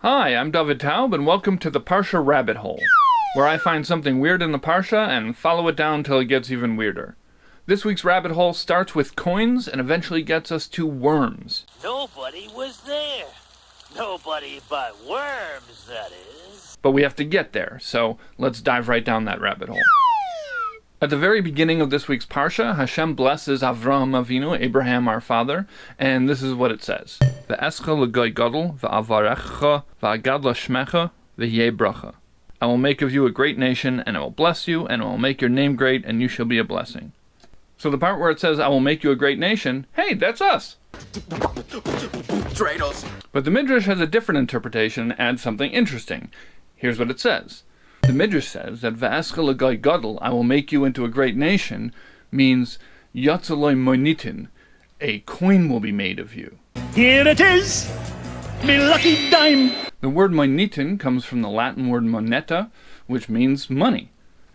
Hi, I'm David Taub, and welcome to the Parshah Rabbit Hole, where I find something weird in the Parshah and follow it down till it gets even weirder. This week's rabbit hole starts with coins and eventually gets us to worms. Nobody was there. Nobody but worms, that is. But we have to get there, so let's dive right down that rabbit hole. At the very beginning of this week's Parsha, Hashem blesses Avraham Avinu, Abraham our father, and this is what it says. Ve'escha l'goy gadol, ve'avarecha, ve'agad l'shmecha, ve'yeh bracha. I will make of you a great nation, and I will bless you, and I will make your name great, and you shall be a blessing. So the part where it says, I will make you a great nation, hey, that's us! Traitors. But the Midrash has a different interpretation and adds something interesting. Here's what it says. The Midrash says that Ve'escha l'goy gadol, I will make you into a great nation, means Yatzaloi moinitin, a coin will be made of you. Here it is, me lucky dime. The word moinitin comes from the Latin word moneta, which means money.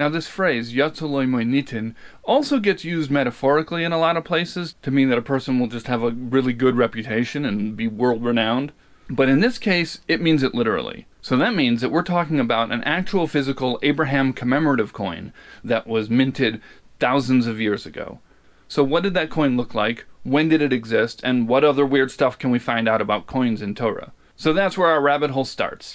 Now this phrase, Yatzaloi moinitin, also gets used metaphorically in a lot of places to mean that a person will just have a really good reputation and be world-renowned. But in this case, it means it literally. So that means that we're talking about an actual physical Abraham commemorative coin that was minted thousands of years ago. So what did that coin look like? When did it exist? And what other weird stuff can we find out about coins in Torah? So that's where our rabbit hole starts.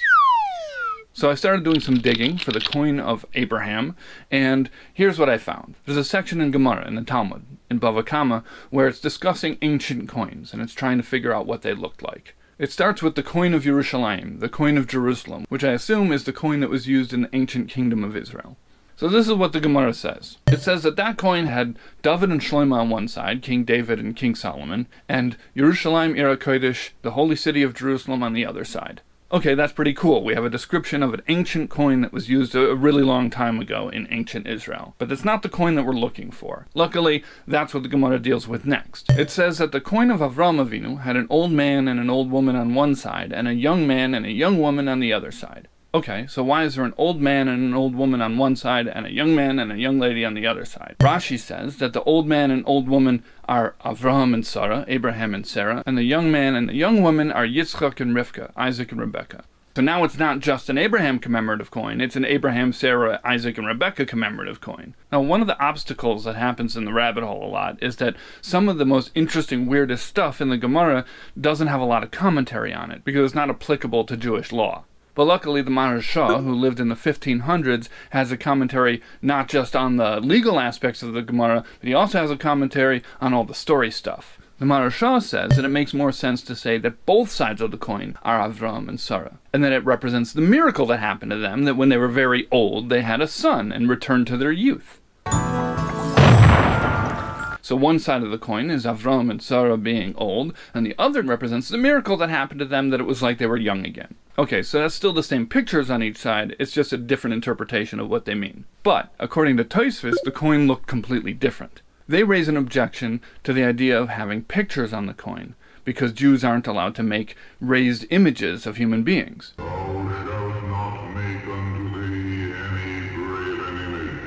So I started doing some digging for the coin of Abraham, and here's what I found. There's a section in Gemara, in the Talmud, in Bava Kama, where it's discussing ancient coins, and it's trying to figure out what they looked like. It starts with the coin of Yerushalayim, the coin of Jerusalem, which I assume is the coin that was used in the ancient kingdom of Israel. So this is what the Gemara says. It says that that coin had David and Shlomo on one side, King David and King Solomon, and Yerushalayim Ir HaKodesh, the holy city of Jerusalem, on the other side. Okay, that's pretty cool. We have a description of an ancient coin that was used a really long time ago in ancient Israel. But that's not the coin that we're looking for. Luckily, that's what the Gemara deals with next. It says that the coin of Avraham Avinu had an old man and an old woman on one side, and a young man and a young woman on the other side. Okay, so why is there an old man and an old woman on one side, and a young man and a young lady on the other side? Rashi says that the old man and old woman are Avraham and Sarah, Abraham and Sarah, and the young man and the young woman are Yitzchak and Rivka, Isaac and Rebekah. So now it's not just an Abraham commemorative coin, it's an Abraham, Sarah, Isaac, and Rebekah commemorative coin. Now, one of the obstacles that happens in the rabbit hole a lot is that some of the most interesting, weirdest stuff in the Gemara doesn't have a lot of commentary on it, because it's not applicable to Jewish law. But luckily, the Midrash, who lived in the 1500s, has a commentary not just on the legal aspects of the Gemara, but he also has a commentary on all the story stuff. The Midrash says that it makes more sense to say that both sides of the coin are Avraham and Sarah, and that it represents the miracle that happened to them, that when they were very old, they had a son and returned to their youth. So one side of the coin is Avraham and Sarah being old, and the other represents the miracle that happened to them, that it was like they were young again. Okay, so that's still the same pictures on each side, it's just a different interpretation of what they mean. But, according to Tosfos, the coin looked completely different. They raise an objection to the idea of having pictures on the coin, because Jews aren't allowed to make raised images of human beings. Thou shalt not make unto thee any graven image.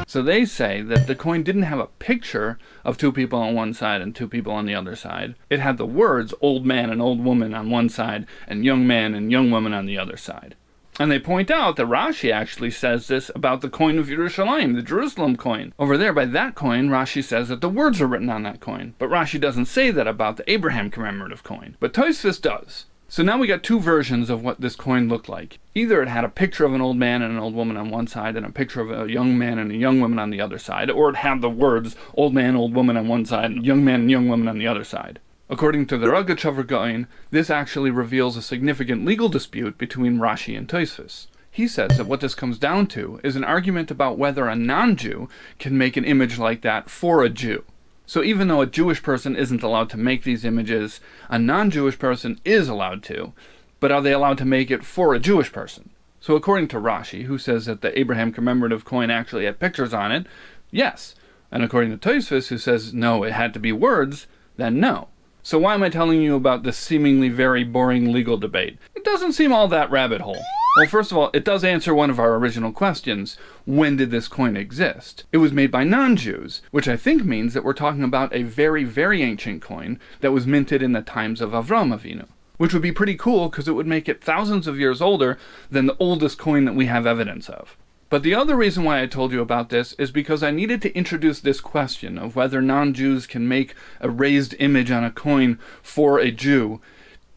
So they say that the coin didn't have a picture of two people on one side and two people on the other side. It had the words old man and old woman on one side and young man and young woman on the other side. And they point out that Rashi actually says this about the coin of Yerushalayim, the Jerusalem coin. Over there by that coin, Rashi says that the words are written on that coin. But Rashi doesn't say that about the Abraham commemorative coin. But Tosfos does. So now we got two versions of what this coin looked like. Either it had a picture of an old man and an old woman on one side and a picture of a young man and a young woman on the other side, or it had the words old man, old woman on one side and young man and young woman on the other side. According to the Rogatchover Gaon, this actually reveals a significant legal dispute between Rashi and Tosfos. He says that what this comes down to is an argument about whether a non-Jew can make an image like that for a Jew. So even though a Jewish person isn't allowed to make these images, a non-Jewish person is allowed to, but are they allowed to make it for a Jewish person? So according to Rashi, who says that the Abraham commemorative coin actually had pictures on it, yes. And according to Tosfos, who says no, it had to be words, then no. So why am I telling you about this seemingly very boring legal debate? It doesn't seem all that rabbit hole. Well, first of all, it does answer one of our original questions. When did this coin exist? It was made by non-Jews, which I think means that we're talking about a very, very ancient coin that was minted in the times of Avram Avinu, which would be pretty cool because it would make it thousands of years older than the oldest coin that we have evidence of. But the other reason why I told you about this is because I needed to introduce this question of whether non-Jews can make a raised image on a coin for a Jew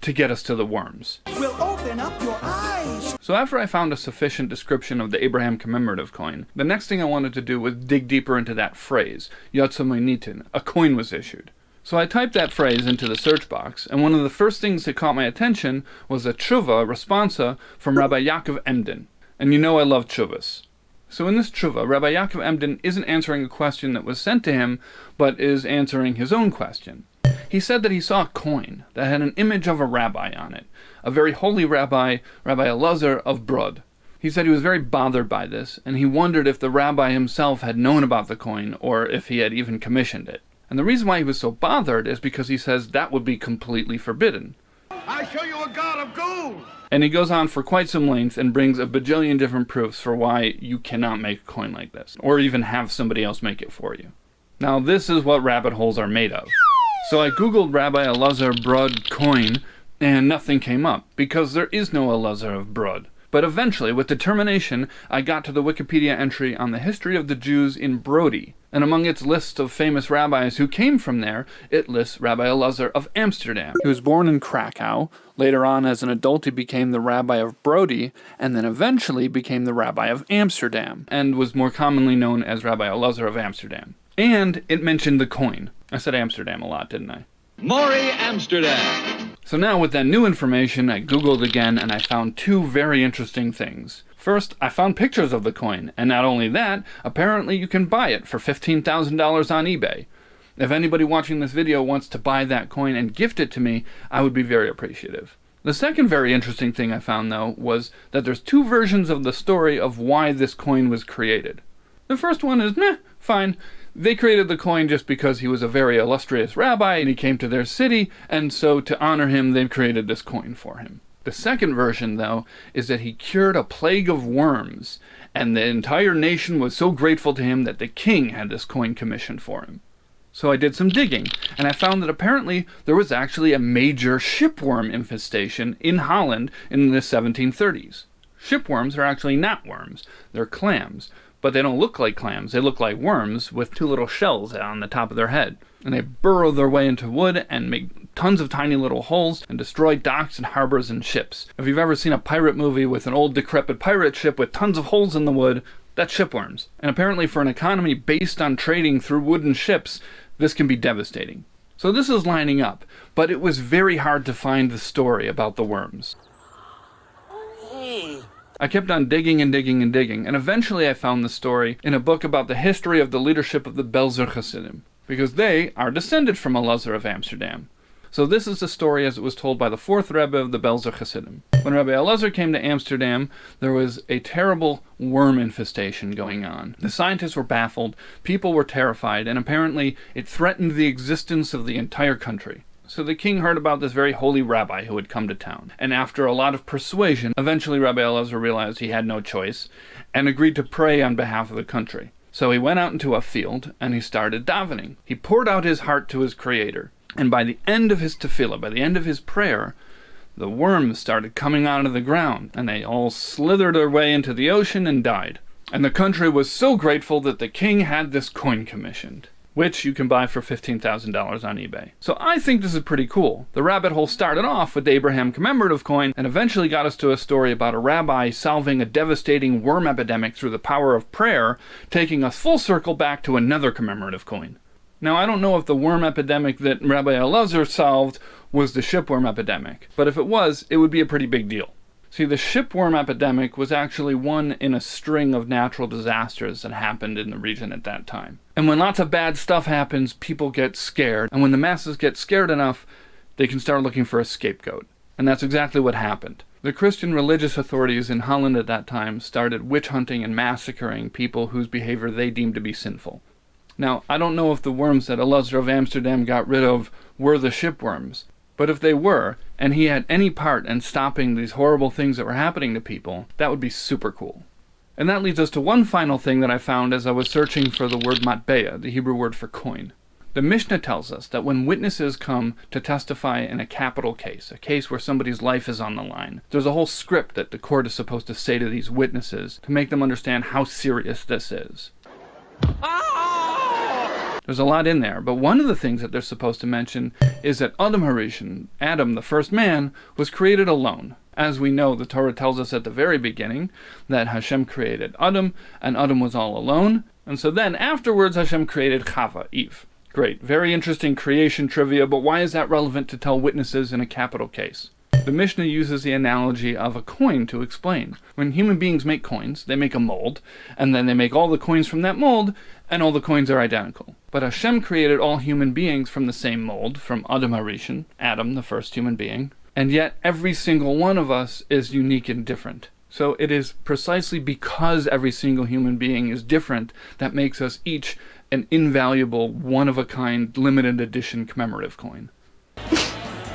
to get us to the worms. Will open up your eyes. So after I found a sufficient description of the Abraham commemorative coin, the next thing I wanted to do was dig deeper into that phrase, Yotzamoi Nitin, a coin was issued. So I typed that phrase into the search box, and one of the first things that caught my attention was a tshuva, responsa, from Rabbi Yaakov Emden. And you know I love tshuvas. So in this tshuva, Rabbi Yaakov Emden isn't answering a question that was sent to him, but is answering his own question. He said that he saw a coin that had an image of a rabbi on it, a very holy rabbi, Rabbi Elazar of Brod. He said he was very bothered by this, and he wondered if the rabbi himself had known about the coin, or if he had even commissioned it. And the reason why he was so bothered is because he says that would be completely forbidden. I show you a god of gold. And he goes on for quite some length and brings a bajillion different proofs for why you cannot make a coin like this, or even have somebody else make it for you. Now this is what rabbit holes are made of. So I googled Rabbi Elazar Brod coin, and nothing came up, because there is no Elazar of Brod. But eventually, with determination, I got to the Wikipedia entry on the history of the Jews in Brody, and among its list of famous rabbis who came from there, it lists Rabbi Elazar of Amsterdam. He was born in Krakow. Later on, as an adult, he became the rabbi of Brody, and then eventually became the rabbi of Amsterdam, and was more commonly known as Rabbi Elazar of Amsterdam. And it mentioned the coin. I said Amsterdam a lot, didn't I? Maury Amsterdam. So now with that new information, I googled again and I found two very interesting things. First, I found pictures of the coin, and not only that, apparently you can buy it for $15,000 on eBay. If anybody watching this video wants to buy that coin and gift it to me, I would be very appreciative. The second very interesting thing I found, though, was that there's two versions of the story of why this coin was created. The first one is, fine. They created the coin just because he was a very illustrious rabbi and he came to their city, and so to honor him, they created this coin for him. The second version, though, is that he cured a plague of worms, and the entire nation was so grateful to him that the king had this coin commissioned for him. So I did some digging, and I found that apparently there was actually a major shipworm infestation in Holland in the 1730s. Shipworms are actually not worms, they're clams. But they don't look like clams, they look like worms with two little shells on the top of their head. And they burrow their way into wood and make tons of tiny little holes and destroy docks and harbors and ships. If you've ever seen a pirate movie with an old decrepit pirate ship with tons of holes in the wood, that's shipworms. And apparently for an economy based on trading through wooden ships, this can be devastating. So this is lining up, but it was very hard to find the story about the worms. Hey, I kept on digging and digging and digging, and eventually I found the story in a book about the history of the leadership of the Belzer Hasidim, because they are descended from Elazar of Amsterdam. So this is the story as it was told by the fourth Rebbe of the Belzer Hasidim. When Rabbi Elazar came to Amsterdam, there was a terrible worm infestation going on. The scientists were baffled, people were terrified, and apparently it threatened the existence of the entire country. So the king heard about this very holy rabbi who had come to town, and after a lot of persuasion, eventually Rabbi Elazar realized he had no choice, and agreed to pray on behalf of the country. So he went out into a field, and he started davening. He poured out his heart to his Creator, and by the end of his tefillah, by the end of his prayer, the worms started coming out of the ground, and they all slithered their way into the ocean and died. And the country was so grateful that the king had this coin commissioned, which you can buy for $15,000 on eBay. So I think this is pretty cool. The rabbit hole started off with the Abraham commemorative coin and eventually got us to a story about a rabbi solving a devastating worm epidemic through the power of prayer, taking us full circle back to another commemorative coin. Now, I don't know if the worm epidemic that Rabbi Elazar solved was the shipworm epidemic, but if it was, it would be a pretty big deal. See, the shipworm epidemic was actually one in a string of natural disasters that happened in the region at that time. And when lots of bad stuff happens, people get scared. And when the masses get scared enough, they can start looking for a scapegoat. And that's exactly what happened. The Christian religious authorities in Holland at that time started witch hunting and massacring people whose behavior they deemed to be sinful. Now, I don't know if the worms that Elazar of Amsterdam got rid of were the shipworms, but if they were, and he had any part in stopping these horrible things that were happening to people, that would be super cool. And that leads us to one final thing that I found as I was searching for the word matbea, the Hebrew word for coin. The Mishnah tells us that when witnesses come to testify in a capital case, a case where somebody's life is on the line, there's a whole script that the court is supposed to say to these witnesses to make them understand how serious this is. There's a lot in there, but one of the things that they're supposed to mention is that Adam Harishon, Adam, the first man, was created alone. As we know, the Torah tells us at the very beginning that Hashem created Adam, and Adam was all alone, and so then afterwards Hashem created Chava, Eve. Great, very interesting creation trivia, but why is that relevant to tell witnesses in a capital case? The Mishnah uses the analogy of a coin to explain. When human beings make coins, they make a mold, and then they make all the coins from that mold, and all the coins are identical. But Hashem created all human beings from the same mold, from Adam Harishon, Adam, the first human being, and yet every single one of us is unique and different. So it is precisely because every single human being is different that makes us each an invaluable, one-of-a-kind, limited edition commemorative coin.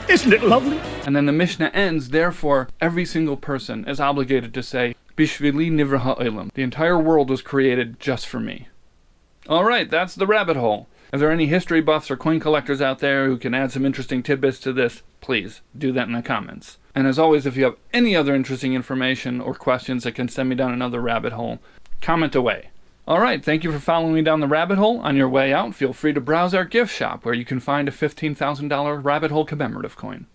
Isn't it lovely? And then the Mishnah ends, therefore, every single person is obligated to say, Bishvili nivra ha'olam. The entire world was created just for me. Alright, that's the rabbit hole. If there are any history buffs or coin collectors out there who can add some interesting tidbits to this, please do that in the comments. And as always, if you have any other interesting information or questions that can send me down another rabbit hole, comment away. Alright, thank you for following me down the rabbit hole. On your way out, feel free to browse our gift shop where you can find a $15,000 rabbit hole commemorative coin.